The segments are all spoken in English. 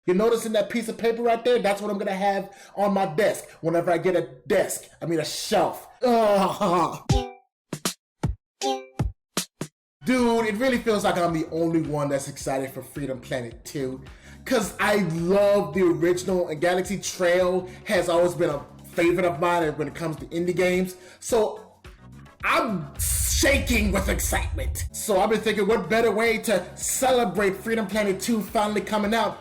You're noticing that piece of paper right there? That's what I'm gonna have on my desk whenever I get a shelf. Ugh. Dude, it really feels like I'm the only one that's excited for Freedom Planet 2. Cause I love the original, and Galaxy Trail has always been a favorite of mine when it comes to indie games. So I'm shaking with excitement. So I've been thinking, what better way to celebrate Freedom Planet 2 finally coming out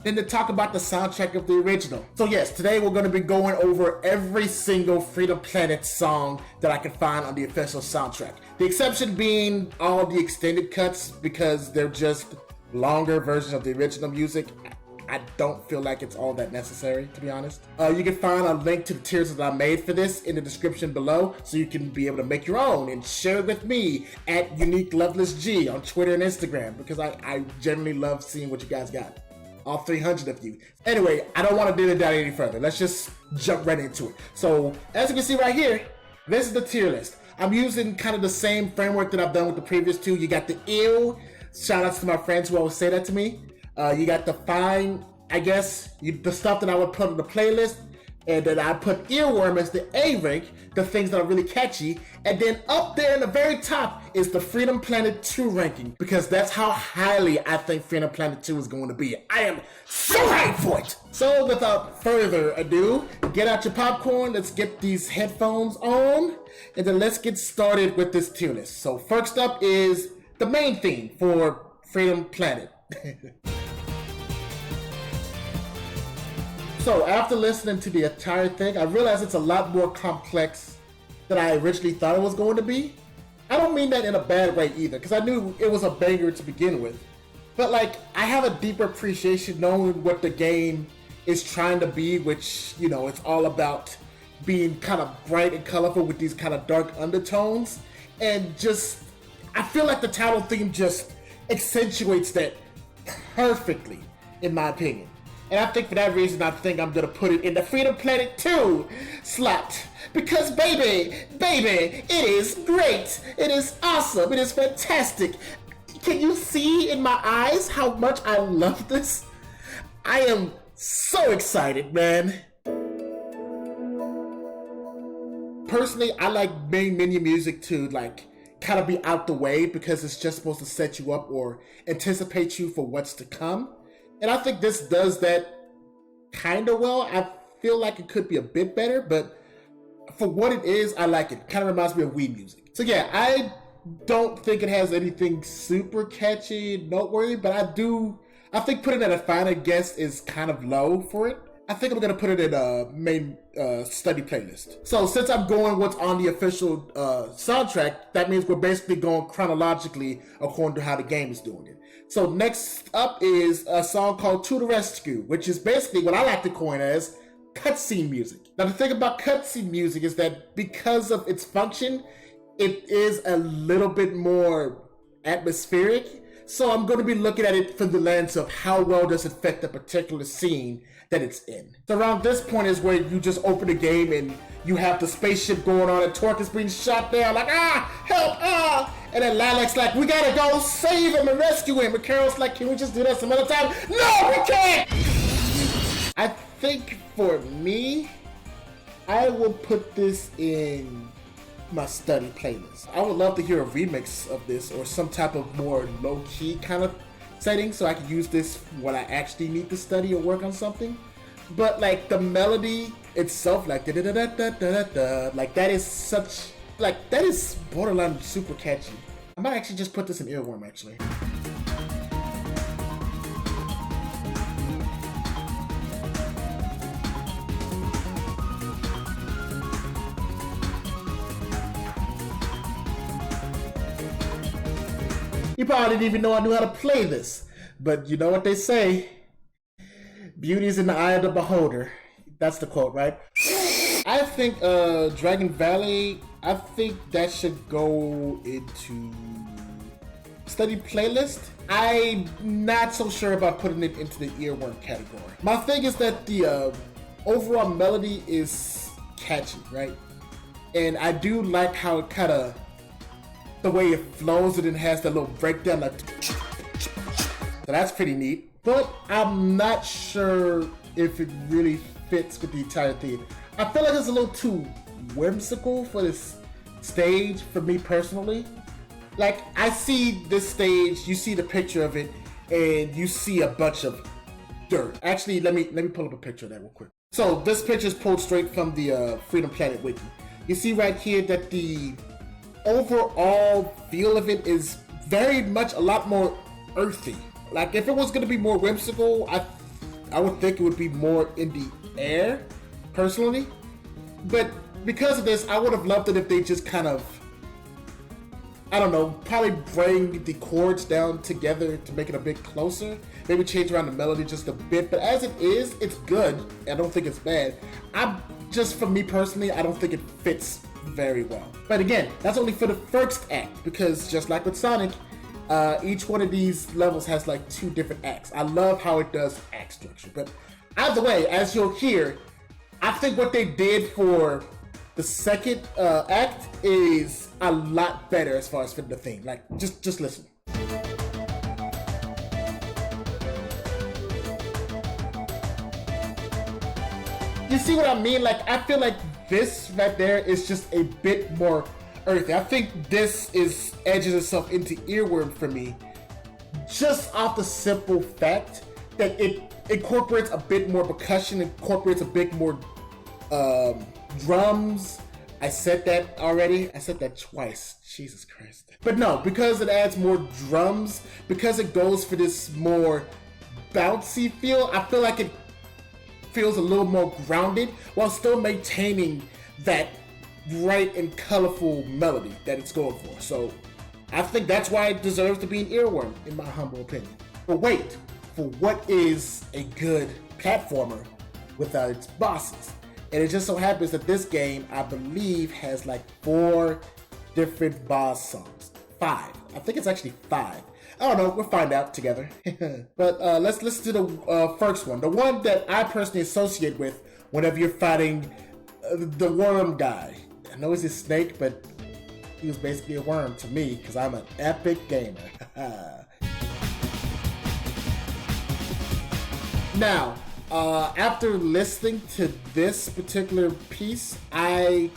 than to talk about the soundtrack of the original. So yes, today we're going to be going over every single Freedom Planet song that I can find on the official soundtrack. The exception being all the extended cuts, because they're just longer versions of the original music. I don't feel like it's all that necessary, to be honest. You can find a link to the tiers that I made for this in the description below, so you can be able to make your own and share it with me at UniqueLovelessG on Twitter and Instagram, because I generally love seeing what you guys got. All 300 of you. Anyway, I don't want to dilly it down any further. Let's just jump right into it. So, as you can see right here, this is the tier list. I'm using kind of the same framework that I've done with the previous two. You got the ew. Shout outs to my friends who always say that to me. You got the fine, I guess, the stuff that I would put on the playlist, and then I put earworm as the A rank, the things that are really catchy, and then up there in the very top is the Freedom Planet 2 ranking, because that's how highly I think Freedom Planet 2 is going to be. I am so hyped for it! So without further ado, get out your popcorn, let's get these headphones on, and then let's get started with this tier list. So first up is the main theme for Freedom Planet. So after listening to the entire thing, I realized it's a lot more complex than I originally thought it was going to be. I don't mean that in a bad way either, because I knew it was a banger to begin with. But like, I have a deeper appreciation knowing what the game is trying to be, which, you know, it's all about being kind of bright and colorful with these kind of dark undertones. And just, I feel like the title theme just accentuates that perfectly, in my opinion. And I think for that reason, I think I'm gonna put it in the Freedom Planet 2 slot. Because baby, it is great. It is awesome. It is fantastic. Can you see in my eyes how much I love this? I am so excited, man. Personally, I like main menu music to like kind of be out the way, because it's just supposed to set you up or anticipate you for what's to come. And I think this does that kind of well. I feel like it could be a bit better, but for what it is, I like it. Kind of reminds me of Wii music. So yeah, I don't think it has anything super catchy, noteworthy, but I think putting it at a final guess is kind of low for it. I think I'm gonna put it in a main study playlist. So since I'm going what's on the official soundtrack, that means we're basically going chronologically according to how the game is doing it. So next up is a song called To the Rescue, which is basically what I like to coin as cutscene music. Now the thing about cutscene music is that because of its function, it is a little bit more atmospheric. So I'm going to be looking at it from the lens of how well does it fit the particular scene that it's in. So around this point is where you just open the game and you have the spaceship going on and Torque is being shot down like, help, and then Lilac's like, we gotta go save him and rescue him. And Carol's like, can we just do that some other time? No, we can't! I think for me, I will put this in my study playlist. I would love to hear a remix of this or some type of more low-key kind of setting so I can use this when I actually need to study or work on something. But like the melody itself, like da da da da da da, like that is such, like that is borderline super catchy. I might actually just put this in earworm actually. You probably didn't even know I knew how to play this. But you know what they say? Beauty is in the eye of the beholder. That's the quote, right? I think Dragon Valley, I think that should go into study playlist. I'm not so sure about putting it into the earworm category. My thing is that the overall melody is catchy, right? And I do like how it kind of, the way it flows and it has that little breakdown, like, so that's pretty neat. but I'm not sure if it really fits with the entire theme. I feel like it's a little too whimsical for this stage for me personally. Like, I see this stage, you see the picture of it, and you see a bunch of dirt. Actually, let me pull up a picture of that real quick. So this picture is pulled straight from the Freedom Planet Wiki. You see right here that the overall feel of it is very much a lot more earthy. Like, if it was going to be more whimsical, I would think it would be more in the air, personally. But because of this, I would have loved it if they just kind of, I don't know, probably bring the chords down together to make it a bit closer. Maybe change around the melody just a bit. But as it is, it's good. I don't think it's bad. Just for me personally, I don't think it fits very well. But again, that's only for the first act, because just like with Sonic, each one of these levels has like 2 different acts. I love how it does act structure. But either way, as you'll hear, I think what they did for the second act is a lot better as far as fitting the theme. Like, just listen. You see what I mean? Like, I feel like this right there is just a bit more earthy. I think this edges itself into earworm for me, just off the simple fact that it incorporates a bit more percussion, incorporates a bit more drums. I said that already. I said that twice. Jesus Christ. But no, because it adds more drums, because it goes for this more bouncy feel, I feel like it feels a little more grounded while still maintaining that bright and colorful melody that it's going for. So I think that's why it deserves to be an earworm, in my humble opinion. But wait, for what is a good platformer without its bosses? And it just so happens that this game, I believe, has like 4 different boss songs. 5. I think it's actually 5. I don't know, we'll find out together. But let's listen to the first one. The one that I personally associate with whenever you're fighting the worm guy. I know he's a snake, but he was basically a worm to me, because I'm an epic gamer. Now, after listening to this particular piece, I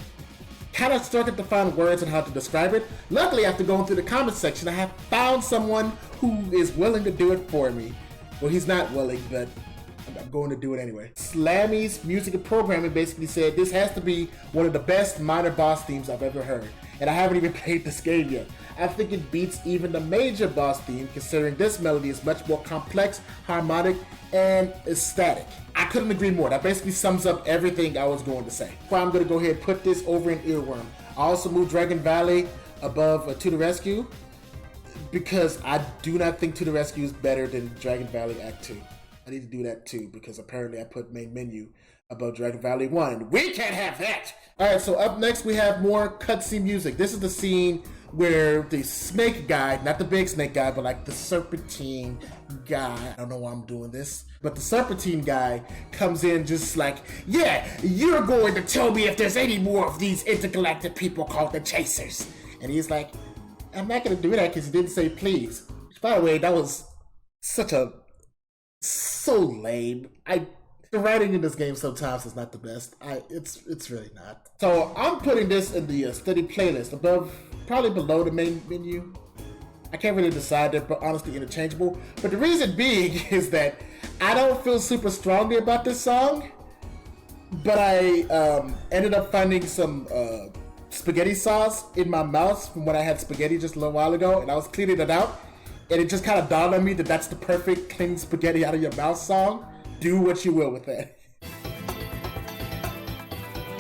kind of struggled to find words on how to describe it. Luckily, after going through the comment section, I have found someone who is willing to do it for me. Well, he's not willing, but I'm going to do it anyway. Slammy's Music and Programming basically said this has to be one of the best minor boss themes I've ever heard. And I haven't even played this game yet. I think it beats even the major boss theme, considering this melody is much more complex, harmonic, and ecstatic. I couldn't agree more. That basically sums up everything I was going to say. So I'm going to go ahead and put this over in earworm. I also moved Dragon Valley above To the Rescue, because I do not think To the Rescue is better than Dragon Valley Act 2. I need to do that too, because apparently I put main menu above Dragon Valley 1, and we can't have that! Alright, so up next we have more cutscene music. This is the scene where the snake guy, not the big snake guy, but like the serpentine guy, I don't know why I'm doing this, but the serpentine guy comes in just like, yeah, you're going to tell me if there's any more of these intergalactic people called the Chasers. And he's like, I'm not going to do that because he didn't say please. Which, by the way, that was so lame. The writing in this game sometimes is not the best. It's really not. So I'm putting this in the study playlist above, probably below the main menu. I can't really decide. They're honestly interchangeable. But the reason being is that I don't feel super strongly about this song. But I ended up finding some spaghetti sauce in my mouth from when I had spaghetti just a little while ago, and I was cleaning it out. And it just kind of dawned on me that that's the perfect clean spaghetti out of your mouth song. Do what you will with that.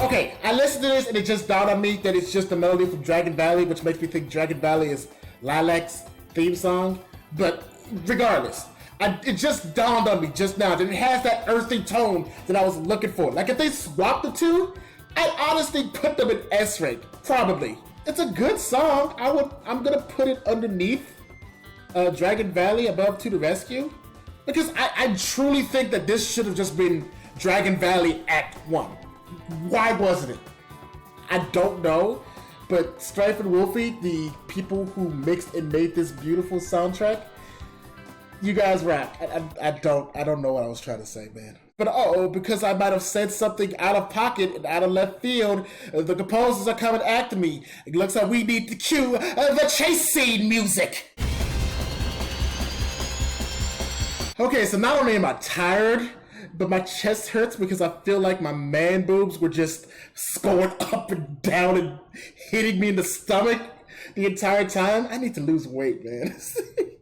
Okay, I listened to this and it just dawned on me that it's just a melody from Dragon Valley, which makes me think Dragon Valley is Lilac's theme song. But regardless, it just dawned on me just now that it has that earthy tone that I was looking for. Like, if they swapped the two, I'd honestly put them in S rank, probably. It's a good song. I'm gonna put it underneath Dragon Valley above To the Rescue. Because I truly think that this should have just been Dragon Valley Act 1. Why wasn't it? I don't know, but Strife and Wolfie, the people who mixed and made this beautiful soundtrack, You guys rock. I don't know what I was trying to say, man. But because I might have said something out of pocket and out of left field, the composers are coming after me. It looks like we need to cue the chase scene music. Okay, so not only am I tired, but my chest hurts because I feel like my man boobs were just going up and down and hitting me in the stomach the entire time. I need to lose weight, man.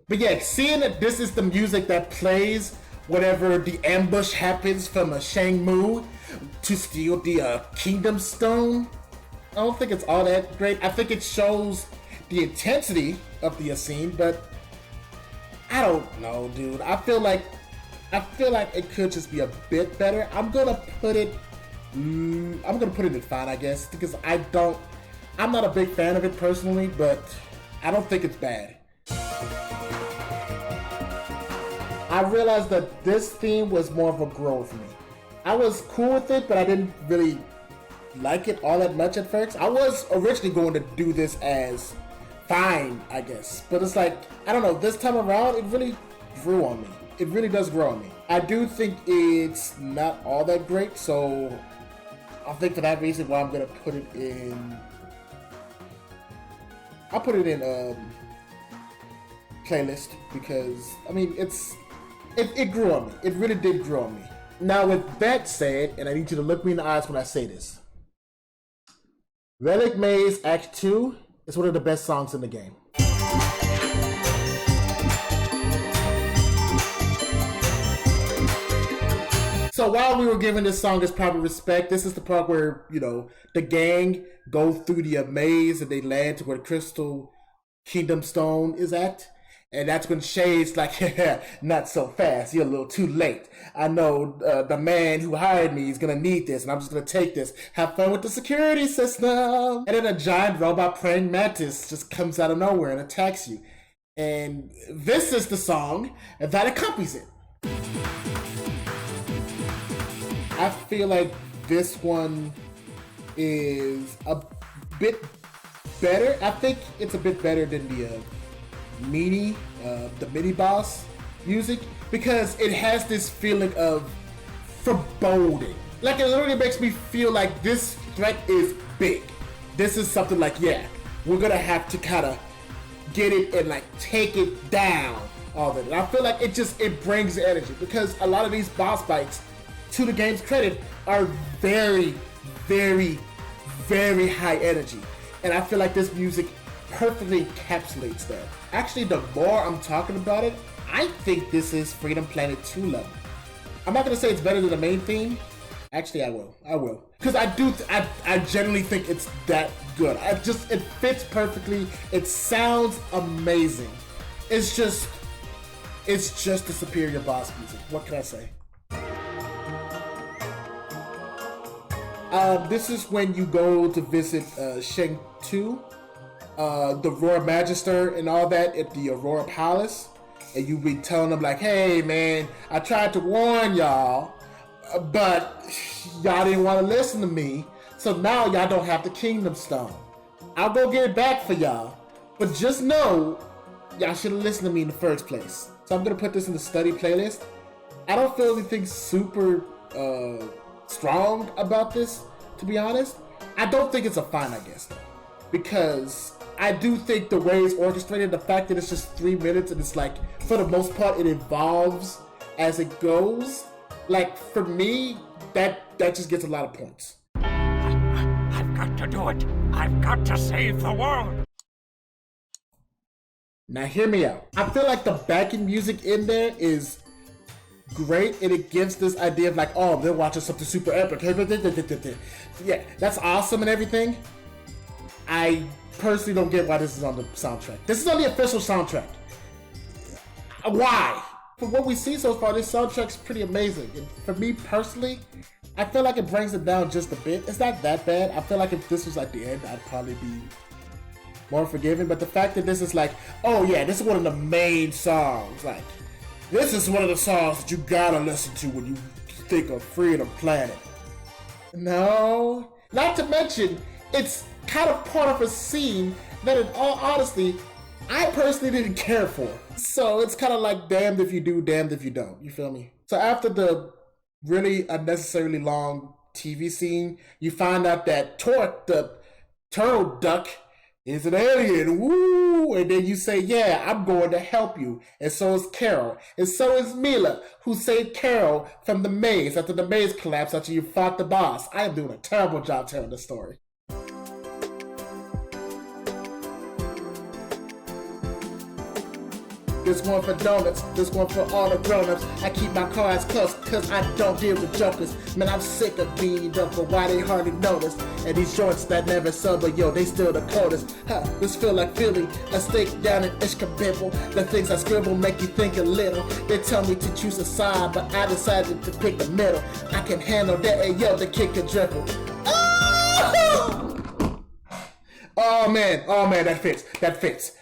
But yeah, seeing that this is the music that plays whenever the ambush happens from a Shang-Mu to steal the Kingdom Stone, I don't think it's all that great. I think it shows the intensity of the scene, but I don't know, dude. I feel like it could just be a bit better. I'm gonna put it in fine, I guess, because I'm not a big fan of it personally, but I don't think it's bad. I realized that this theme was more of a grow for me. I was cool with it, but I didn't really like it all that much at first. I was originally going to do this as fine, I guess. But it's like, I don't know, this time around, it really grew on me. It really does grow on me. I do think it's not all that great, so I think for that reason why I'm going to put it in... I'll put it in playlist because, I mean, it grew on me. It really did grow on me. Now, with that said, and I need you to look me in the eyes when I say this, Relic Maze Act 2 is one of the best songs in the game. So while we were giving this song its proper respect, this is the part where, you know, the gang go through the maze and they land to where Crystal Kingdom Stone is at. And that's when Shay's like, not so fast, you're a little too late. I know the man who hired me is gonna need this, and I'm just gonna take this. Have fun with the security system. And then a giant robot praying mantis just comes out of nowhere and attacks you. And this is the song that accompanies it. I feel like this one is a bit better. I think it's a bit better than the mini boss music, because it has this feeling of foreboding. Like, it literally makes me feel like this threat is big. This is something like, yeah, we're gonna have to kind of get it and like take it down all of it. And I feel like it brings energy, because a lot of these boss fights, to the game's credit, are very, very, very high energy. And I feel like this music perfectly encapsulates that. Actually, the more I'm talking about it, I think this is Freedom Planet 2 level. I'm not gonna say it's better than the main theme. Actually, I will. Because I generally think it's that good. It fits perfectly. It sounds amazing. It's just a superior boss music. What can I say? This is when you go to visit Sheng 2, the Aurora Magister and all that at the Aurora Palace, and you be telling them like, hey man, I tried to warn y'all, but y'all didn't want to listen to me, so now y'all don't have the Kingdom Stone. I'll go get it back for y'all, but just know y'all should have listened to me in the first place. So I'm gonna put this in the study playlist. I don't feel anything super strong about this, to be honest. I don't think it's a fine, I guess, though, because I do think the way it's orchestrated, the fact that it's just 3 minutes and it's like, for the most part, it evolves as it goes. Like, for me, that just gets a lot of points. I've got to do it. I've got to save the world. Now, hear me out. I feel like the backing music in there is great, and it gives this idea of like, oh, they're watching something super epic. Yeah, that's awesome and everything. I personally don't get why this is on the soundtrack. This is on the official soundtrack. Why? For what we see so far, this soundtrack's pretty amazing. And for me personally, I feel like it brings it down just a bit. It's not that bad. I feel like if this was at the end, I'd probably be more forgiving. But the fact that this is like, oh yeah, this is one of the main songs. Like, this is one of the songs that you gotta listen to when you think of Freedom Planet. No. Not to mention, it's kind of part of a scene that, in all honesty, I personally didn't care for. So it's kind of like damned if you do, damned if you don't. You feel me? So after the really unnecessarily long TV scene, you find out that Torque, the turtle duck, is an alien. Woo! And then you say, yeah, I'm going to help you. And so is Carol. And so is Mila, who saved Carol from the maze after the maze collapsed after you fought the boss. I am doing a terrible job telling the story. This one for donuts, this one for all the grown-ups. I keep my cards close, cause I don't deal with jokers. Man, I'm sick of being dumb for why they hardly notice. And these joints that never sell, but yo, they still the coldest. This feel like feeling a steak down in Ishkabibble. The things I scribble make you think a little. They tell me to choose a side, but I decided to pick the middle. I can handle that, and yo, the kick and dribble. Oh man, that fits.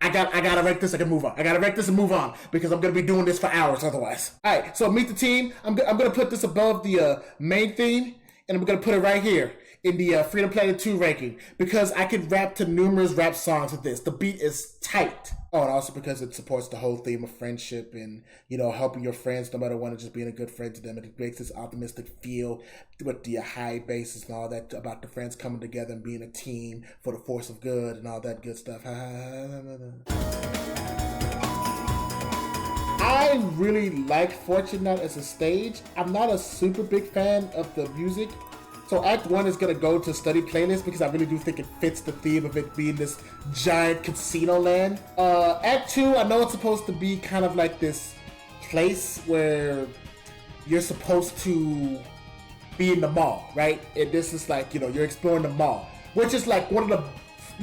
I gotta wreck this. I can move on. I gotta wreck this and move on because I'm gonna be doing this for hours otherwise. All right, so meet the team. I'm gonna put this above the main theme, and I'm gonna put it right here in the Freedom Planet 2 ranking because I could rap to numerous rap songs with this. The beat is tight. Oh, and also because it supports the whole theme of friendship and, you know, helping your friends no matter what and just being a good friend to them. It makes this optimistic feel with the high bases and all that about the friends coming together and being a team for the force of good and all that good stuff. I really like Fortune Night as a stage. I'm not a super big fan of the music. So Act 1 is going to go to study playlist because I really do think it fits the theme of it being this giant casino land. Act 2, I know it's supposed to be kind of like this place where you're supposed to be in the mall, right? And this is like, you know, you're exploring the mall, which is like one of the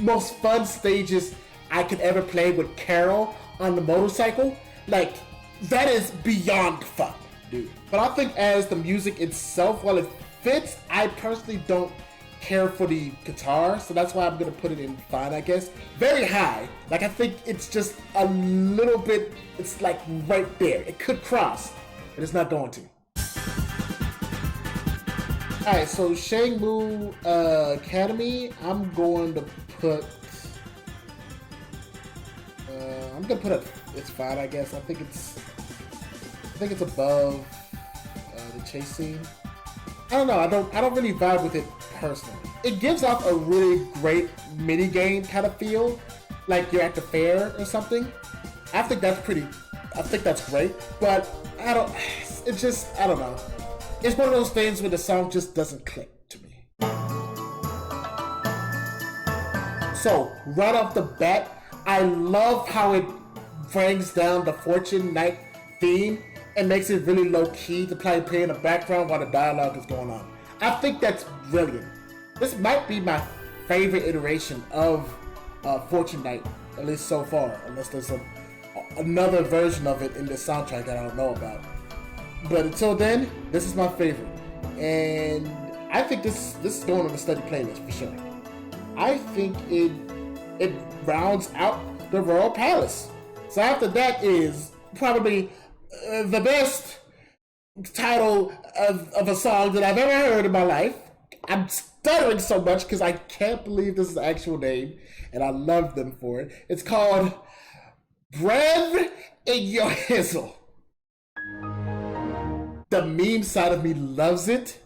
most fun stages I could ever play with Carol on the motorcycle. Like, that is beyond fun, dude. But I think as the music itself, while it fits, I personally don't care for the guitar, so that's why I'm gonna put it in fine, I guess. Very high. Like, I think it's just a little bit, it's like right there. It could cross, but it's not going to. Alright, so Shangmu Academy, I'm going to put it's fine, I guess. I think it's above the chase scene. I don't know. I don't really vibe with it personally. It gives off a really great mini game kind of feel, like you're at the fair or something. I think that's great. But I don't know. It's one of those things where the song just doesn't click to me. So right off the bat, I love how it brings down the Fortune Night theme and makes it really low key to play in the background while the dialogue is going on. I think that's brilliant. This might be my favorite iteration of Fortune Night, at least so far, unless there's another version of it in this soundtrack that I don't know about. But until then, this is my favorite. And I think this is going on the study playlist for sure. I think it rounds out the Royal Palace. So after that is probably the best title of a song that I've ever heard in my life. I'm stuttering so much because I can't believe this is the actual name, and I love them for it. It's called Bread in Your Hizzle. The meme side of me loves it.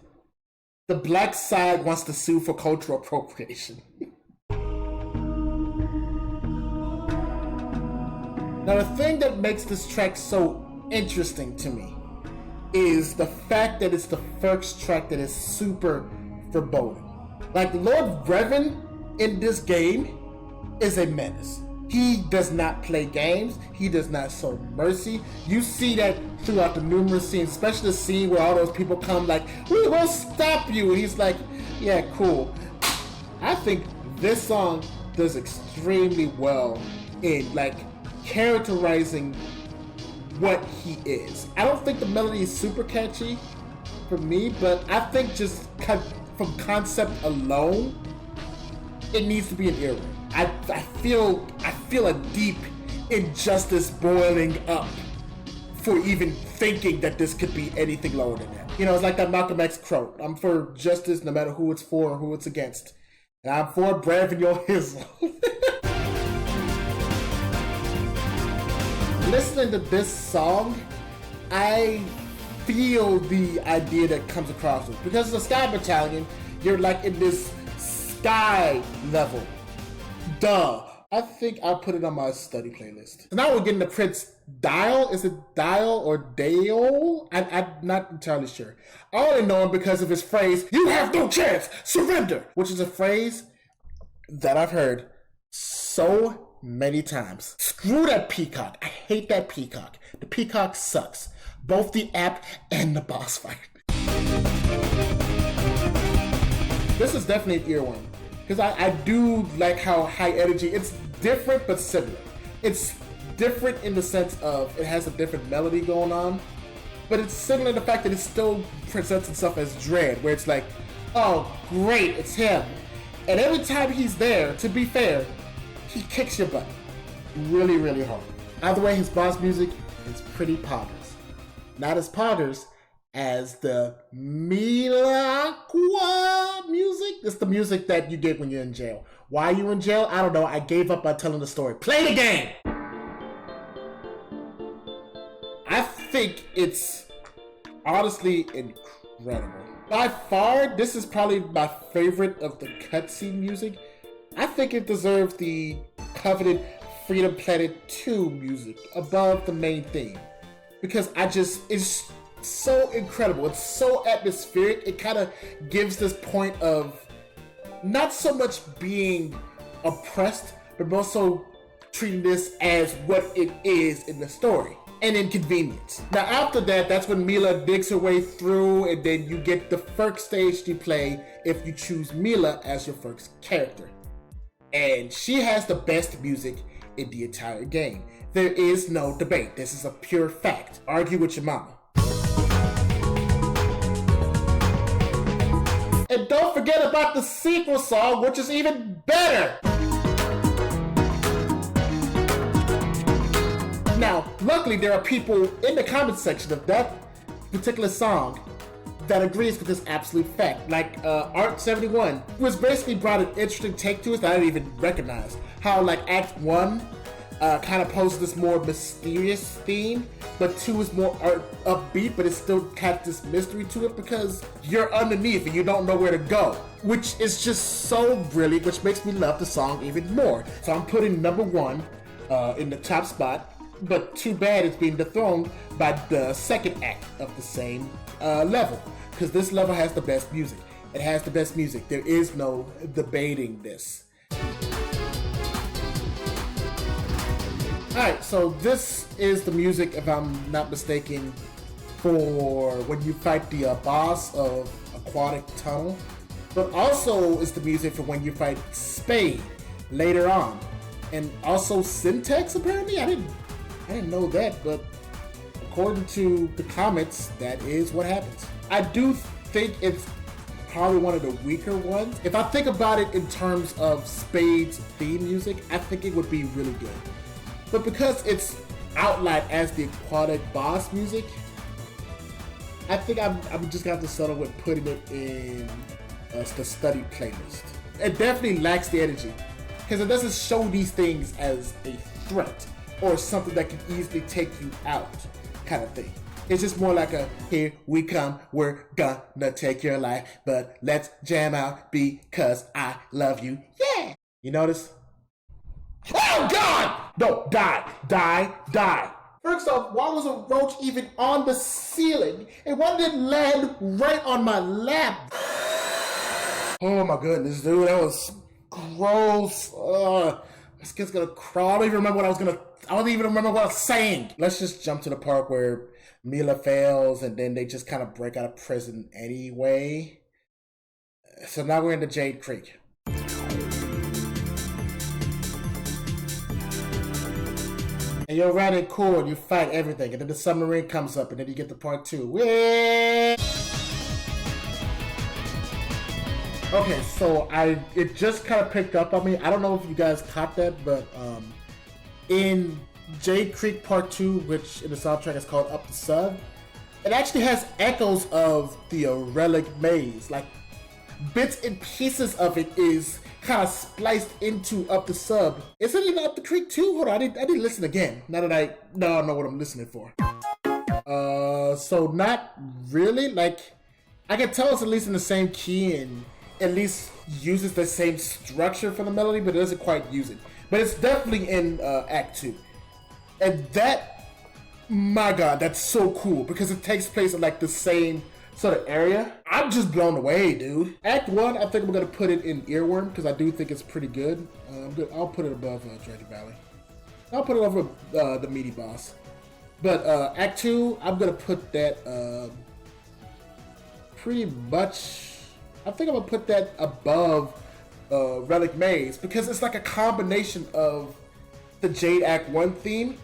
The black side wants to sue for cultural appropriation. Now, the thing that makes this track so interesting to me is the fact that it's the first track that is super foreboding. Like, Lord Revan in this game is a menace. He does not play games. He does not show mercy. You see that throughout the numerous scenes, especially the scene where all those people come like, we will stop you. And he's like, yeah, cool. I think this song does extremely well in like characterizing what he is. I don't think the melody is super catchy for me, but I think just from concept alone, it needs to be an earworm. I feel a deep injustice boiling up for even thinking that this could be anything lower than that. You know, it's like that Malcolm X quote. I'm for justice no matter who it's for or who it's against. And I'm for Bread in Your Hizzle. listening to this song, I feel the idea that comes across with, because it's a Sky Battalion, you're like in this sky level. Duh. I think I'll put it on my study playlist. So now we're getting to Prince Dial. Is it Dial or Dale? I'm not entirely sure. I only know him because of his phrase, "You have no chance, surrender," which is a phrase that I've heard so many times. Screw that peacock. I hate that peacock. The peacock sucks. Both the app and the boss fight. This is definitely an earworm. Because I do like how high energy, it's different but similar. It's different in the sense of it has a different melody going on, but it's similar in the fact that it still presents itself as Dread, where it's like, oh great, it's him. And every time he's there, to be fair, he kicks your butt really, really hard. Either way, his boss music is pretty poggers. Not as poggers as the Milagua music. It's the music that you get when you're in jail. Why are you in jail? I don't know. I gave up on telling the story. Play the game! I think it's honestly incredible. By far, this is probably my favorite of the cutscene music. I think it deserves the coveted Freedom Planet 2 music above the main theme. Because it's so incredible. It's so atmospheric. It kind of gives this point of not so much being oppressed, but more so treating this as what it is in the story, an inconvenience. Now after that, that's when Mila digs her way through, and then you get the first stage to play if you choose Mila as your first character. And she has the best music in the entire game. There is no debate. This is a pure fact. Argue with your mama. And don't forget about the sequel song, which is even better. Now, luckily there are people in the comment section of that particular song that agrees with this absolute fact. Like Art71, who has basically brought an interesting take to it that I didn't even recognize. How like Act 1 kind of poses this more mysterious theme, but 2 is more upbeat, but it still has this mystery to it because you're underneath and you don't know where to go, which is just so brilliant, which makes me love the song even more. So I'm putting number 1 in the top spot, but too bad it's being dethroned by the second act of the same level, because this level has the best music. It has the best music. There is no debating this. Alright, so this is the music, if I'm not mistaken, for when you fight the boss of Aquatic Tunnel, but also is the music for when you fight Spade later on, and also Syntax apparently. I didn't know that, but according to the comments, that is what happens. I do think it's probably one of the weaker ones. If I think about it in terms of Spade's theme music, I think it would be really good. But because it's outlined as the aquatic boss music, I think I'm just gonna have to settle with putting it in the study playlist. It definitely lacks the energy, because it doesn't show these things as a threat or something that can easily take you out kind of thing. It's just more like a, here we come, we're gonna take your life, but let's jam out because I love you, yeah! You notice? Oh God! No, die. First off, why was a roach even on the ceiling? And why did it land right on my lap? Oh my goodness, dude, that was gross. My skin's gonna crawl. I don't even remember what I was saying. Let's just jump to the part where Mila fails and then they just kind of break out of prison anyway. So now we're in the Jade Creek. And you're riding cool and you fight everything, and then the submarine comes up and then you get to part 2. Okay, so it just kind of picked up on me. I don't know if you guys caught that, but in Jade Creek Part 2, which in the soundtrack is called Up the Sun, it actually has echoes of the Relic Maze. Like, bits and pieces of it is kind of spliced into Up the Sub. Is it even Up the Creek too? Hold on, I didn't listen again. Now that I know what I'm listening for. So not really. Like, I can tell it's at least in the same key and at least uses the same structure for the melody, but it doesn't quite use it. But it's definitely in Act 2. And that, my God, that's so cool because it takes place in like the same sort of area. I'm just blown away, dude. Act 1, I think I'm gonna put it in Earworm because I do think it's pretty good. I'll put it above Dragon Valley. I'll put it over the Meaty Boss. But Act 2, I'm gonna put that pretty much. I think I'm gonna put that above Relic Maze because it's like a combination of the Jade Act 1 theme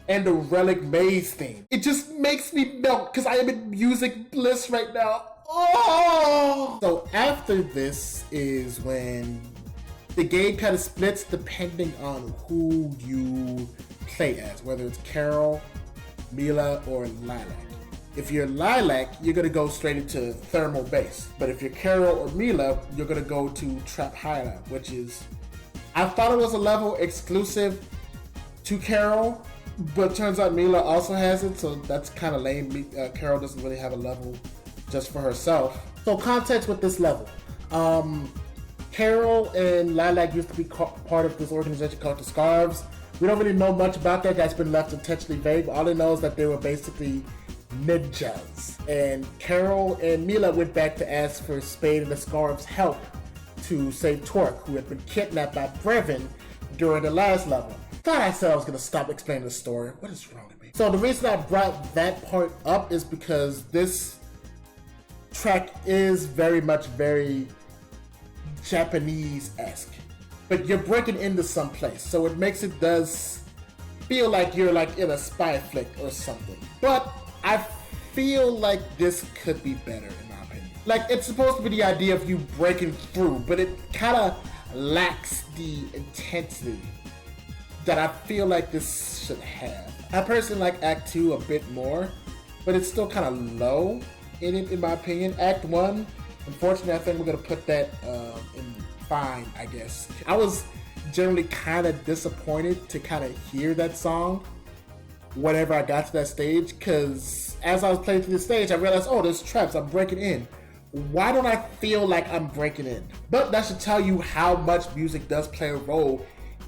and the Relic Maze theme. It just makes me melt because I am in music bliss right now. Oh! So after this is when the game kind of splits depending on who you play as, whether it's Carol, Mila, or Lilac. If you're Lilac, you're gonna go straight into Thermal Base. But if you're Carol or Mila, you're gonna go to Trap Highland, which is, I thought it was a level exclusive to Carol, but turns out Mila also has it, so that's kind of lame. Carol doesn't really have a level just for herself. So context with this level. Carol and Lilac used to be part of this organization called the Scarves. We don't really know much about that. That's been left intentionally vague. All I know is that they were basically ninjas. And Carol and Mila went back to ask for Spade and the Scarves' help to save Torque, who had been kidnapped by Brevin during the last level. Thought I said I was going to stop explaining the story. What is wrong with me? So the reason I brought that part up is because this track is very Japanese-esque. But you're breaking into some place, so it does feel like you're like in a spy flick or something. But I feel like this could be better in my opinion. Like, it's supposed to be the idea of you breaking through, but it kind of lacks the intensity that I feel like this should have. I personally like Act 2 a bit more, but it's still kind of low in it, in my opinion. Act 1, unfortunately, I think we're gonna put that in fine, I guess. I was generally kind of disappointed to kind of hear that song whenever I got to that stage, because as I was playing through the stage, I realized, oh, there's traps, I'm breaking in. Why don't I feel like I'm breaking in? But that should tell you how much music does play a role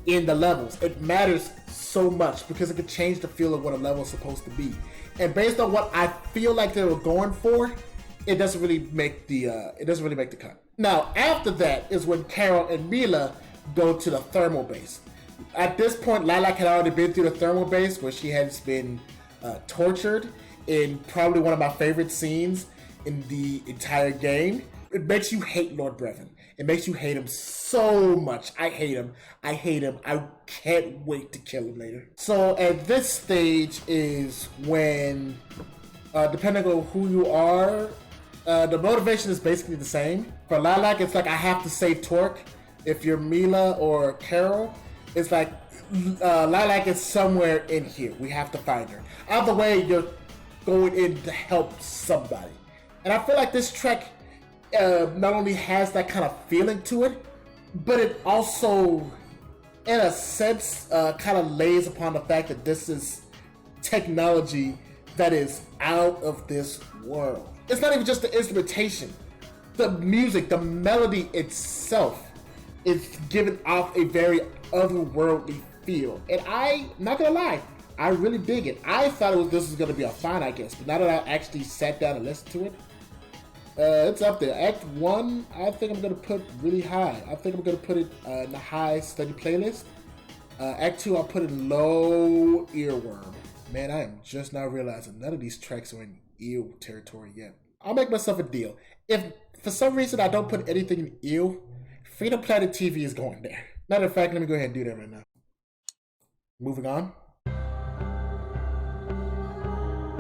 in the levels. It matters so much because it could change the feel of what a level is supposed to be. And based on what I feel like they were going for, it doesn't really make the cut. Now, after that is when Carol and Mila go to the Thermal Base. At this point, Lilac had already been through the Thermal Base where she has been tortured in probably one of my favorite scenes in the entire game. It makes you hate Lord Brevin. It makes you hate him so much. I hate him. I can't wait to kill him later. So at this stage is when, depending on who you are, the motivation is basically the same. For Lilac, it's like I have to save Torque. If you're Mila or Carol, it's like Lilac is somewhere in here. We have to find her. Either way, you're going in to help somebody. And I feel like this track not only has that kind of feeling to it, but it also, in a sense, kind of lays upon the fact that this is technology that is out of this world. It's not even just the instrumentation. The music, the melody itself is giving off a very otherworldly feel. And I'm not gonna lie, I really dig it. I thought this was gonna be a fine, I guess, but now that I actually sat down and listened to it, it's up there. Act 1, I think I'm gonna put really high. I think I'm gonna put it in the high study playlist. Act 2, I'll put it in low earworm. Man, I am just now realizing none of these tracks are in ear territory yet. I'll make myself a deal. If for some reason I don't put anything in ear, Freedom Planet TV is going there. Matter of fact, let me go ahead and do that right now. Moving on.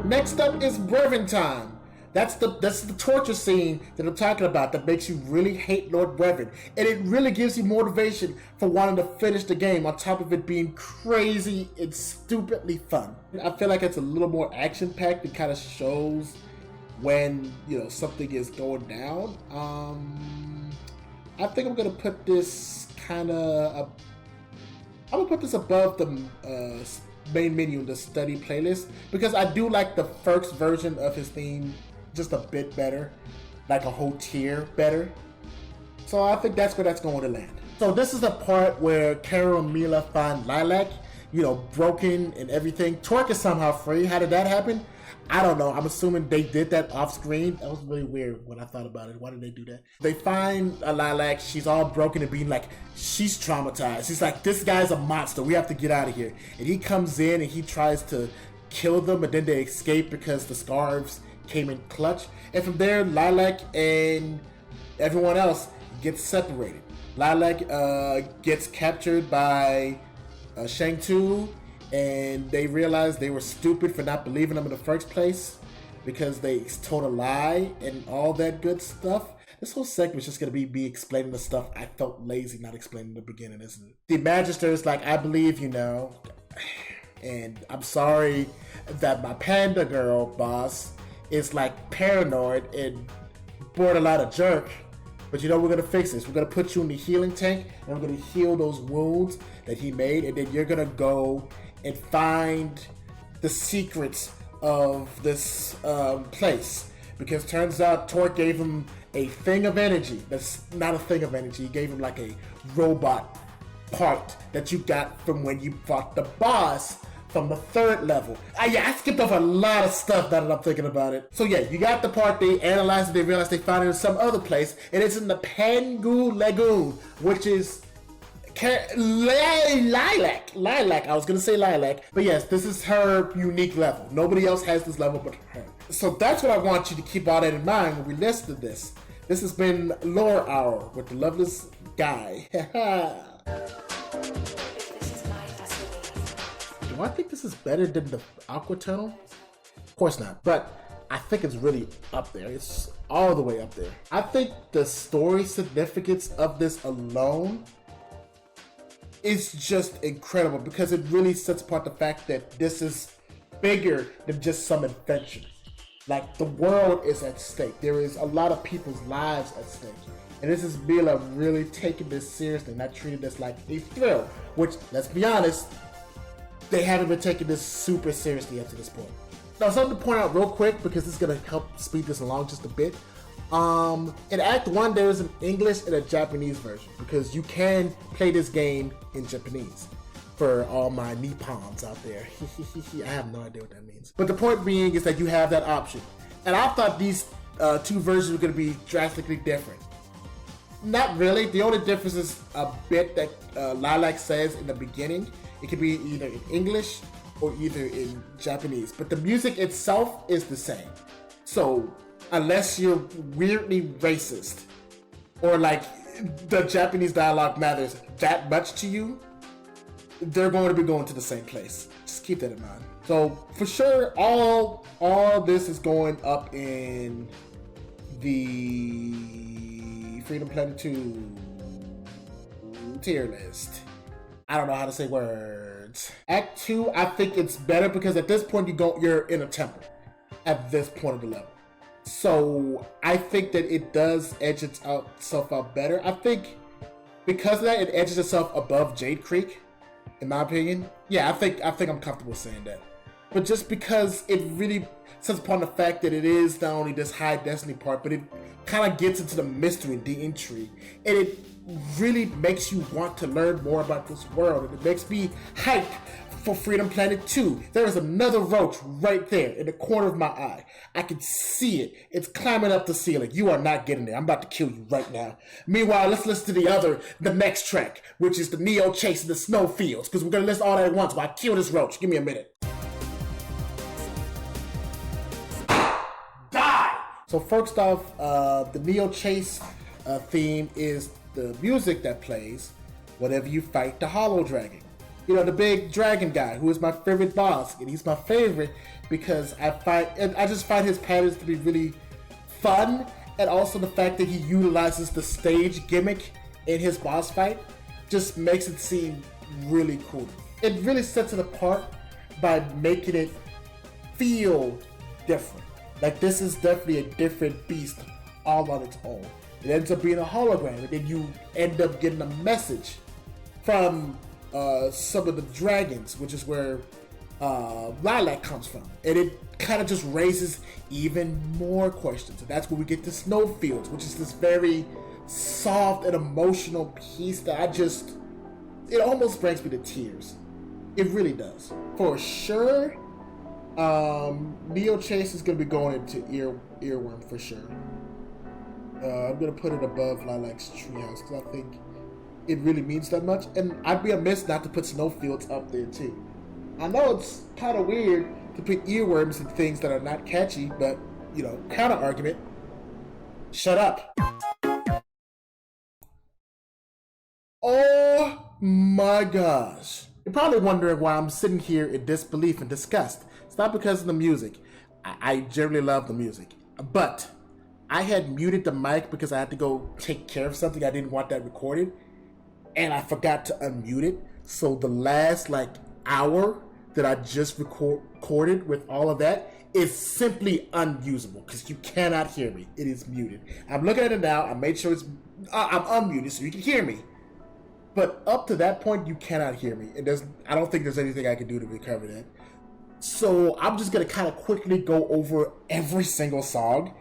Next up is Brevin time. That's the torture scene that I'm talking about that makes you really hate Lord Brevin. And it really gives you motivation for wanting to finish the game on top of it being crazy and stupidly fun. I feel like it's a little more action-packed. It kind of shows when, something is going down. I think I'm gonna put this I'm gonna put this above the main menu in the study playlist because I do like the first version of his theme just a bit better, like a whole tier better. So I think that's where that's going to land. So this is the part where Carol and Mila find Lilac, broken and everything. Torque is somehow free. How did that happen? I don't know. I'm assuming they did that off screen. That was really weird when I thought about it. Why did they do that? They find a Lilac. She's all broken and being like, she's traumatized. She's like, this guy's a monster. We have to get out of here. And he comes in and he tries to kill them, but then they escape because the scarves came in clutch. And from there, Lilac and everyone else gets separated. Lilac gets captured by Shang-Tu, and they realize they were stupid for not believing them in the first place because they told a lie and all that good stuff. This whole segment is just going to be explaining the stuff I felt lazy not explaining in the beginning, isn't it? The Magister is like, I believe, and I'm sorry that my panda girl boss is like paranoid and borderline a jerk. But we're going to fix this. We're going to put you in the healing tank and we're going to heal those wounds that he made. And then you're going to go and find the secrets of this place. Because turns out Torque gave him a thing of energy. That's not a thing of energy. He gave him like a robot part that you got from when you fought the boss from the 3rd level. I skipped over a lot of stuff now that I'm thinking about it. So yeah, you got the part they analyzed and they realized they found it in some other place, and it's in the Pangu Lagoon, which is Lilac. I was gonna say Lilac, but yes, this is her unique level. Nobody else has this level but her. So that's what I want you to keep all that in mind when we listen to this. This has been Lore Hour with the Loveless Guy. Do I think this is better than the Aqua Tunnel? Of course not, but I think it's really up there. It's all the way up there. I think the story significance of this alone is just incredible because it really sets apart the fact that this is bigger than just some adventure. Like, the world is at stake. There is a lot of people's lives at stake. And this is Mila really taking this seriously, not treating this like a thrill, which, let's be honest, they haven't been taking this super seriously up to this point. Now, something to point out real quick, because this is going to help speed this along just a bit. In Act 1, there is an English and a Japanese version, because you can play this game in Japanese. For all my Nippons out there. I have no idea what that means. But the point being is that you have that option. And I thought these two versions were going to be drastically different. Not really. The only difference is a bit that Lilac says in the beginning. It could be either in English or either in Japanese. But the music itself is the same. So, unless you're weirdly racist, or like the Japanese dialogue matters that much to you, they're going to be going to the same place. Just keep that in mind. So, for sure, all this is going up in the Freedom Planet 2 tier list. I don't know how to say words. Act 2, I think it's better because at this point you're in a temple at this point of the level. So I think that it does edge itself out better. I think because of that, it edges itself above Jade Creek, in my opinion. Yeah, I think I'm comfortable saying that. But just because it really sets upon the fact that it is not only this high destiny part, but it kind of gets into the mystery and the intrigue, and it really makes you want to learn more about this world, and it makes me hyped for Freedom Planet 2. There is another roach right there in the corner of my eye. I can see it. It's climbing up the ceiling. You are not getting there. I'm about to kill you right now. Meanwhile, let's listen to the next track, which is the Neo Chase in the Snowfields, because we're going to listen all that at once while I kill this roach. Give me a minute. Die! So first off, the Neo Chase theme is the music that plays whenever you fight the Hollow Dragon. You know, the big dragon guy, who is my favorite boss. And he's my favorite because I just find his patterns to be really fun. And also the fact that he utilizes the stage gimmick in his boss fight just makes it seem really cool. It really sets it apart by making it feel different. Like, this is definitely a different beast all on its own. It ends up being a hologram, and then you end up getting a message from some of the dragons, which is where Lilac comes from. And it kind of just raises even more questions. And that's where we get to Snowfields, which is this very soft and emotional piece that it almost brings me to tears. It really does. For sure, Neo Chase is going to be going into Earworm for sure. I'm going to put it above Lilac's Treehouse because I think it really means that much. And I'd be amiss not to put Snowfields up there too. I know it's kind of weird to put earworms in things that are not catchy, but, counter argument. Shut up. Oh my gosh. You're probably wondering why I'm sitting here in disbelief and disgust. It's not because of the music. I generally love the music. But I had muted the mic because I had to go take care of something. I didn't want that recorded. And I forgot to unmute it. So the last hour that I just recorded with all of that is simply unusable because you cannot hear me. It is muted. I'm looking at it now. I made sure I'm unmuted so you can hear me. But up to that point, you cannot hear me. And I don't think there's anything I can do to recover that. So I'm just going to kind of quickly go over every single song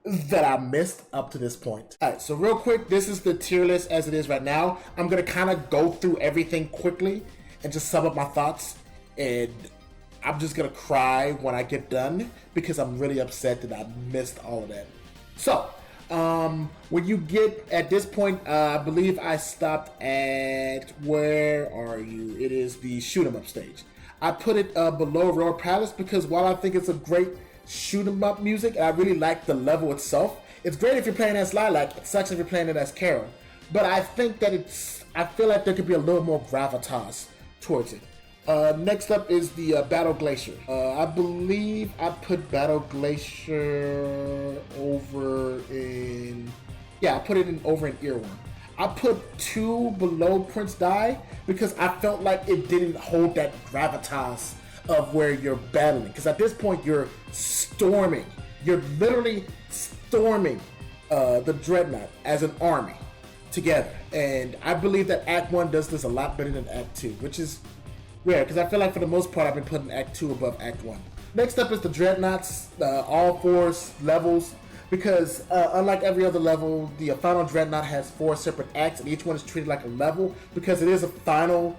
that I missed up to this point. All right, so real quick, this is the tier list as it is right now. I'm going to kind of go through everything quickly and just sum up my thoughts. And I'm just going to cry when I get done because I'm really upset that I missed all of that. So, when you get at this point, I believe I stopped at, where are you? It is the shoot 'em up stage. I put it below Royal Palace because while I think it's a great shoot 'em up music, and I really like the level itself, it's great if you're playing as Lilac, it sucks if you're playing it as Carol. But I think that I feel like there could be a little more gravitas towards it. Next up is the Battle Glacier. I believe I put Battle Glacier over in... Yeah, I put it over in Earworm. I put 2 below Prince Di because I felt like it didn't hold that gravitas of where you're battling. Because at this point, you're storming. You're literally storming the Dreadnought as an army together. And I believe that Act 1 does this a lot better than Act 2, which is rare, because I feel like for the most part I've been putting Act 2 above Act 1. Next up is the Dreadnoughts, all 4 levels, because unlike every other level, the final Dreadnought has 4 separate acts, and each one is treated like a level, because it is a final,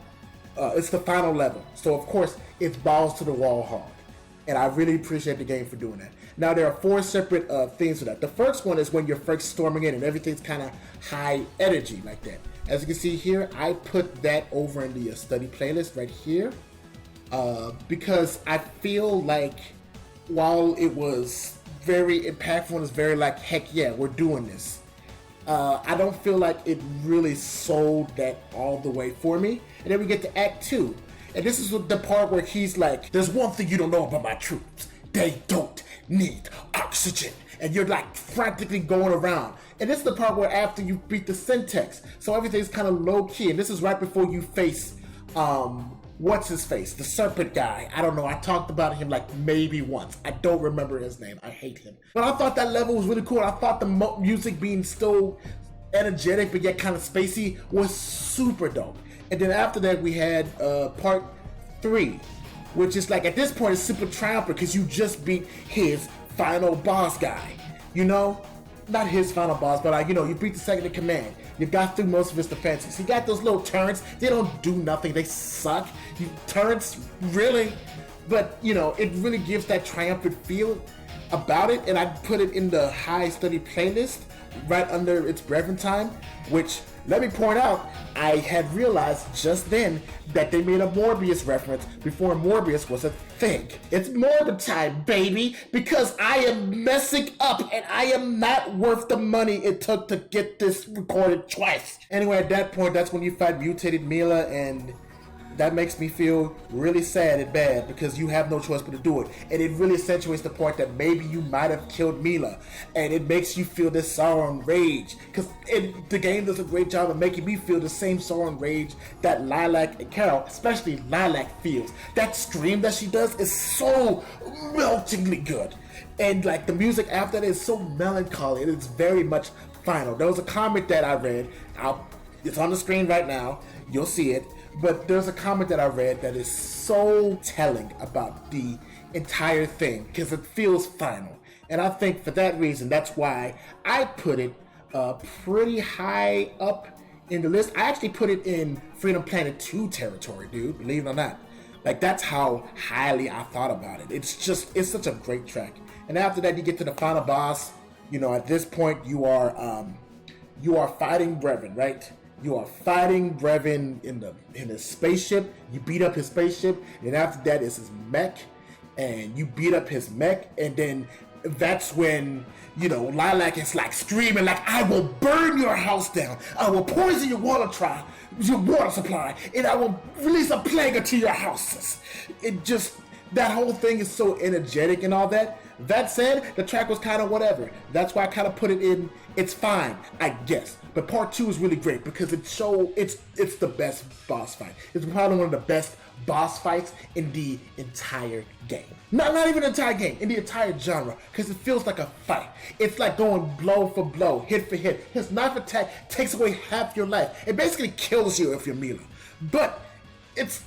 it's the final level. So of course, it's balls to the wall hard. And I really appreciate the game for doing that. Now there are 4 separate things for that. The first one is when you're first storming in and everything's kind of high energy like that. As you can see here, I put that over in the study playlist right here because I feel like while it was very impactful and it's very heck yeah, we're doing this, I don't feel like it really sold that all the way for me. And then we get to Act 2. And this is the part where he's like, there's one thing you don't know about my troops. They don't need oxygen. And you're frantically going around. And this is the part where after you beat the Syntax, so everything's kind of low key. And this is right before you face, what's his face? The serpent guy. I don't know. I talked about him maybe once. I don't remember his name. I hate him. But I thought that level was really cool. I thought the music being so energetic but yet kind of spacey was super dope. And then after that we had part 3, which is at this point it's super triumphant because you just beat his final boss guy. Not his final boss, but you beat the second in command. You got through most of his defenses. He got those little turrets. They don't do nothing. They suck. Turrets, really? But, it really gives that triumphant feel about it. And I put it in the high study playlist right under its Brevin time, which, let me point out, I had realized just then that they made a Morbius reference before Morbius was a thing. It's Morbid time, baby, because I am messing up and I am not worth the money it took to get this recorded twice. Anyway, at that point, that's when you fight mutated Mila, and that makes me feel really sad and bad because you have no choice but to do it. And it really accentuates the point that maybe you might have killed Mila. And it makes you feel this sorrow and rage. Because the game does a great job of making me feel the same sorrow and rage that Lilac and Carol, especially Lilac, feels. That scream that she does is so meltingly good. And like the music after that is so melancholy, and it's very much final. There was a comic that I read, it's on the screen right now, you'll see it, but there's a comic that I read that is so telling about the entire thing, because it feels final. And I think for that reason, that's why I put it pretty high up in the list. I actually put it in Freedom Planet 2 territory, dude, believe it or not. Like, that's how highly I thought about it. It's such a great track. And after that, you get to the final boss. You know, at this point, you are fighting Brevin, right? You are fighting Brevin in his spaceship. You beat up his spaceship, and after that is his mech, and you beat up his mech, and then that's when, you know, Lilac is like screaming like, I will burn your house down. I will poison your water supply, and I will release a plague into your houses. That whole thing is so energetic and all that. That said, the track was kind of whatever. That's why I kind of put it in. It's fine, I guess. But part 2 is really great because it's the best boss fight. It's probably one of the best boss fights in the entire game. Not even the entire game, in the entire genre, because it feels like a fight. It's like going blow for blow, hit for hit. His knife attack takes away half your life. It basically kills you if you're Mila. But it's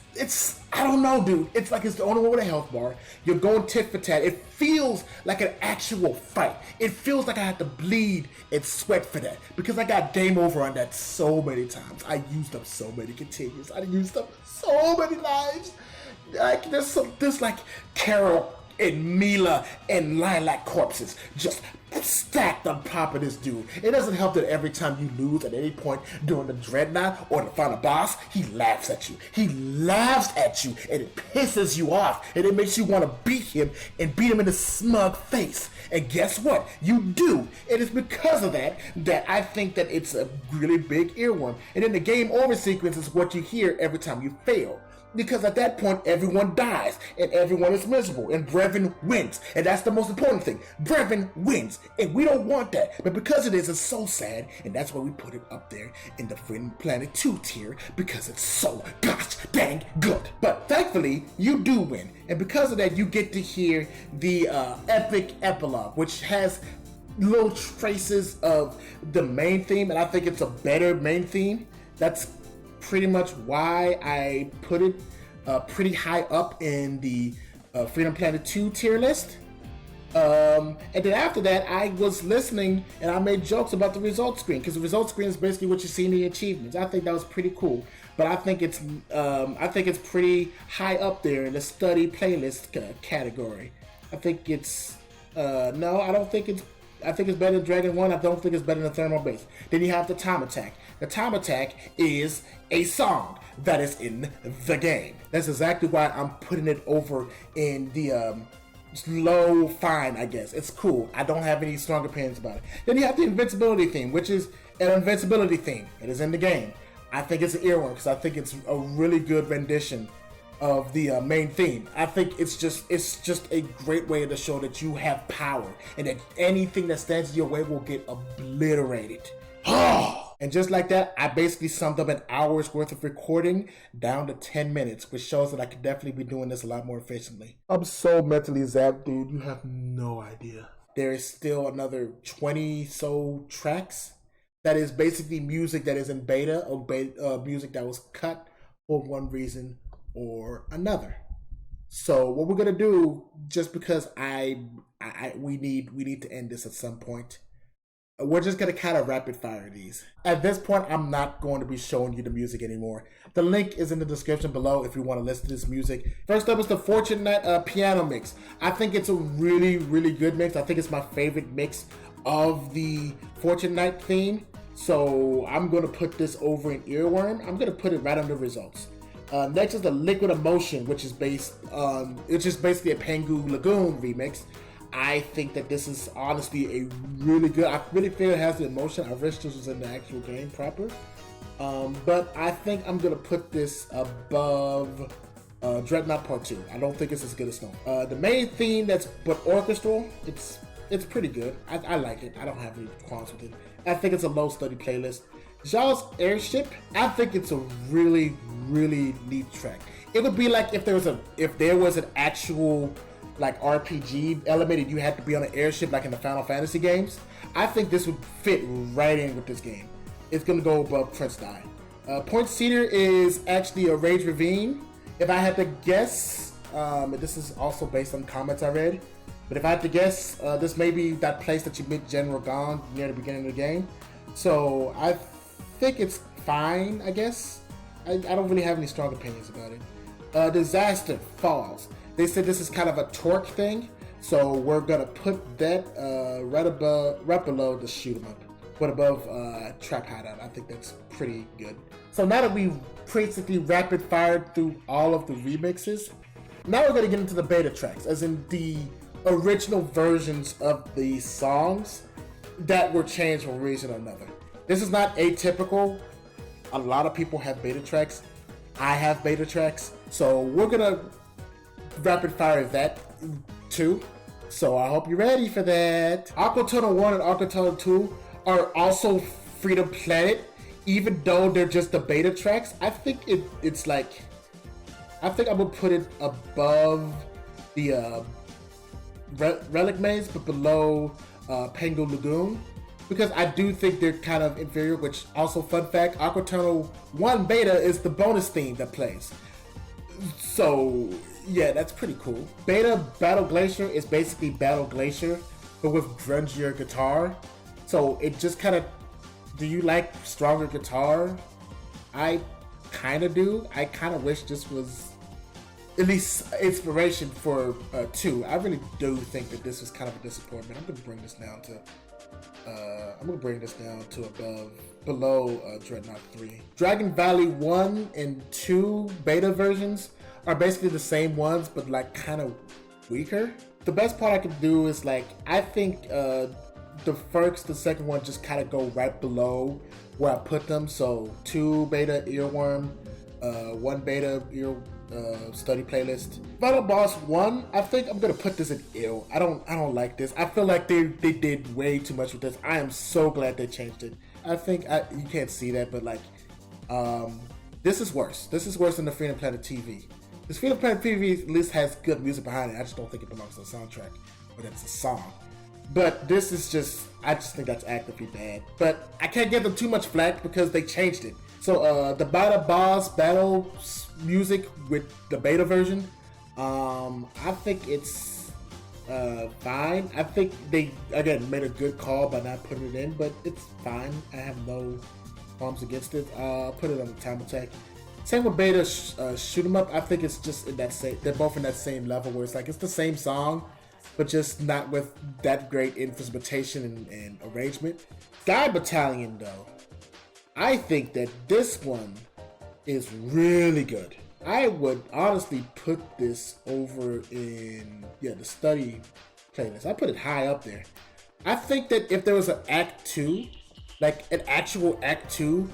I don't know, dude. It's like it's the only one with a health bar. You're going tit for tat. It feels like an actual fight. It feels like I had to bleed and sweat for that because I got game over on that so many times. I used up so many continues. I used up so many lives. Like there's like Carol and Mila and Lilac corpses just stacked on top of this dude. It doesn't help that every time you lose at any point during the dreadnought or the final boss, he laughs at you. He laughs at you and it pisses you off and it makes you want to beat him and beat him in the smug face. And guess what? You do. It is because of that I think that it's a really big earworm. And then the game over sequence is what you hear every time you fail. Because at that point, everyone dies, and everyone is miserable, and Brevin wins. And that's the most important thing. Brevin wins, and we don't want that. But because it is, it's so sad, and that's why we put it up there in the Freedom Planet 2 tier, because it's so gosh dang good. But thankfully, you do win. And because of that, you get to hear the epic epilogue, which has little traces of the main theme, and I think it's a better main theme. That's pretty much why I put it pretty high up in the Freedom Planet 2 tier list. And then after that, I was listening and I made jokes about the results screen because the results screen is basically what you see in the achievements. I think that was pretty cool, but I think it's pretty high up there in the study playlist category. I think it's no, I don't think it's. I think it's better than Dragon 1. I don't think it's better than Thermal Base. Then you have the Time Attack. The Time Attack is a song that is in the game. That's exactly why I'm putting it over in the low fine, I guess. It's cool. I don't have any strong opinions about it. Then you have the Invincibility theme, which is an invincibility theme. It is in the game. I think it's an earworm because I think it's a really good rendition of the main theme. I think it's just a great way to show that you have power and that anything that stands in your way will get obliterated. And just like that, I basically summed up an hour's worth of recording down to 10 minutes, which shows that I could definitely be doing this a lot more efficiently. I'm so mentally zapped, dude. You have no idea. There is still another 20 so tracks that is basically music that is in beta or music that was cut for one reason or another. So what we're gonna do, just because we need to end this at some point, we're just gonna kind of rapid fire these. At this point, I'm not going to be showing you the music anymore. The link is in the description below if you want to listen to this music. First up is the Fortune Knight piano mix. I think it's a really, really good mix. I think it's my favorite mix of the Fortune Knight theme. So I'm gonna put this over in Earworm. I'm gonna put it right under results. Next is the Liquid Emotion, which is basically a Pengu Lagoon remix. I think that this is honestly a really good. I really feel it has the emotion. I wish this was in the actual game proper. But I think I'm gonna put this above Dreadnought Part 2. I don't think it's as good as Snow. The main theme that's but orchestral, it's pretty good. I like it. I don't have any qualms with it. I think it's a low study playlist. Zhao's Airship, I think it's a really, really neat track. It would be like if there was an actual like RPG element, you had to be on an airship like in the Final Fantasy games. I think this would fit right in with this game. It's gonna go above Prince Die. Point Cedar is actually a Rage Ravine. If I had to guess, this is also based on comments I read, but if I had to guess, this may be that place that you meet General Gong near the beginning of the game. So I think it's fine, I guess. I don't really have any strong opinions about it. Disaster Falls. They said this is kind of a torque thing, so we're gonna put that right below the shoot 'em up, but above Trap Hideout. I think that's pretty good. So now that we've basically rapid fired through all of the remixes, now we're gonna get into the beta tracks, as in the original versions of the songs that were changed for one reason or another. This is not atypical. A lot of people have beta tracks. I have beta tracks, so we're gonna rapid fire that too. So I hope you're ready for that. Aqua Tunnel 1 and Aqua Tunnel 2 are also Freedom Planet, even though they're just the beta tracks. I think it's like, I think I'm gonna put it above the Relic Maze, but below Pengu Lagoon, because I do think they're kind of inferior. Which also, fun fact, Aqua Tunnel 1 beta is the bonus theme that plays. So yeah, that's pretty cool. Beta Battle Glacier is basically Battle Glacier, but with grungier guitar. So it just kind of, do you like stronger guitar? I kind of do. I kind of wish this was at least inspiration for 2. I really do think that this was kind of a disappointment. I'm gonna bring this down to below Dreadnought 3. Dragon Valley 1 and 2 beta versions are basically the same ones, but like kind of weaker. The best part I could do is like, I think the second one just kind of go right below where I put them. So 2 beta Earworm, 1 beta ear study playlist. Final Boss 1, I think I'm gonna put this in ill. I don't like this. I feel like they did way too much with this. I am so glad they changed it. I think you can't see that, but like this is worse. This is worse than the Freedom Planet TV. This Freedom Planet TV at least has good music behind it. I just don't think it belongs to the soundtrack, or that it's a song. But this is just, I just think that's actively bad. But I can't give them too much flack because they changed it. So the Bada Boss battle music with the beta version, I think it's fine. I think they, again, made a good call by not putting it in, but it's fine. I have no qualms against it. Put it on the time attack. Same with beta Shoot 'em Up. I think it's just in that same, they're both in that same level where it's like, it's the same song, but just not with that great instrumentation and arrangement. Sky Battalion though, I think that this one is really good. I would honestly put this over in, the study playlist. I put it high up there. I think that if there was an Act 2, like an actual Act 2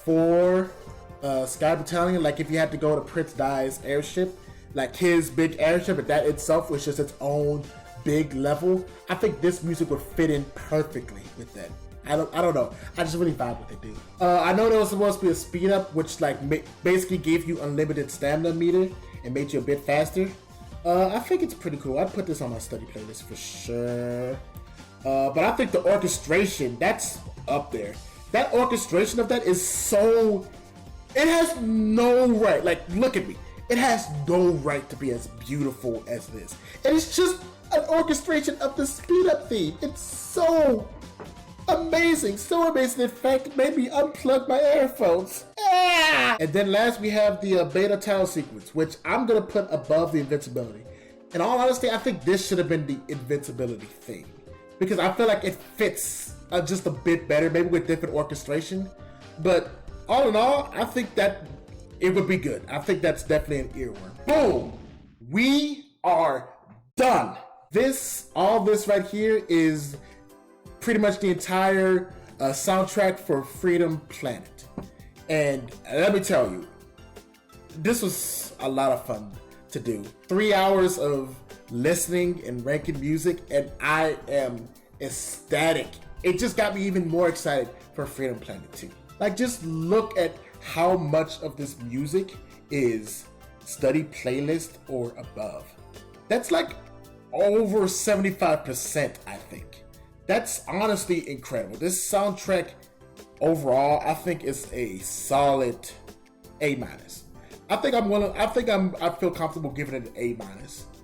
for Sky Battalion, like if you had to go to Prince Dai's airship, like his big airship, and that itself was just its own big level, I think this music would fit in perfectly with that. I don't know. I just really vibe what they do. I know there was supposed to be a speed up, which like basically gave you unlimited stamina meter and made you a bit faster. I think it's pretty cool. I'd put this on my study playlist for sure. But I think the orchestration, that's up there. That orchestration of that is so, it has no right. Like, look at me. It has no right to be as beautiful as this. And it's just an orchestration of the speed up theme. It's so amazing, so amazing. In fact, it made me unplug my earphones. Ah! And then last we have the beta town sequence, which I'm gonna put above the invincibility. In all honesty, I think this should have been the invincibility theme, because I feel like it fits just a bit better, maybe with different orchestration. But all in all, I think that it would be good. I think that's definitely an earworm. Boom! We are done. All this right here is pretty much the entire soundtrack for Freedom Planet. And let me tell you, this was a lot of fun to do. 3 hours of listening and ranking music, and I am ecstatic. It just got me even more excited for Freedom Planet 2. Like, just look at how much of this music is study playlist or above. That's like over 75%, I think. That's honestly incredible. This soundtrack overall, I think is a solid A-. I feel comfortable giving it an A-.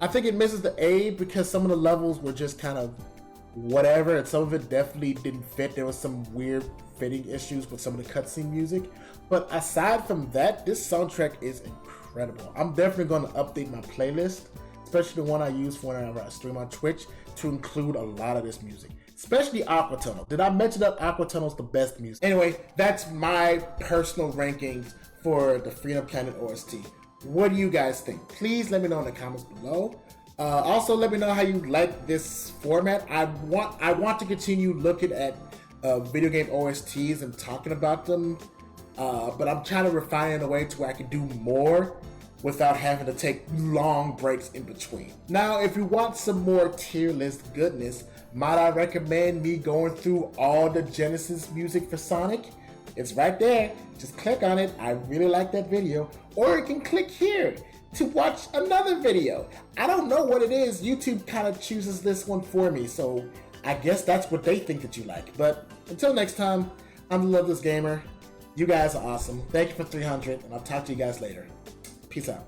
I think it misses the A because some of the levels were just kind of whatever, and some of it definitely didn't fit. There was some weird fitting issues with some of the cutscene music. But aside from that, this soundtrack is incredible. I'm definitely going to update my playlist, especially the one I use for whenever I stream on Twitch, to include a lot of this music, especially Aquatunnel. Did I mention that Aquatunnel's the best music? Anyway, that's my personal rankings for the Freedom Planet OST. What do you guys think? Please let me know in the comments below. Also, let me know how you like this format. I want to continue looking at video game OSTs and talking about them, but I'm trying to refine it in a way to where I can do more without having to take long breaks in between. Now, if you want some more tier list goodness, might I recommend me going through all the Genesis music for Sonic? It's right there. Just click on it. I really like that video. Or you can click here to watch another video. I don't know what it is. YouTube kind of chooses this one for me, so I guess that's what they think that you like. But until next time, I'm the Loveless Gamer. You guys are awesome. Thank you for 300, and I'll talk to you guys later. Peace out.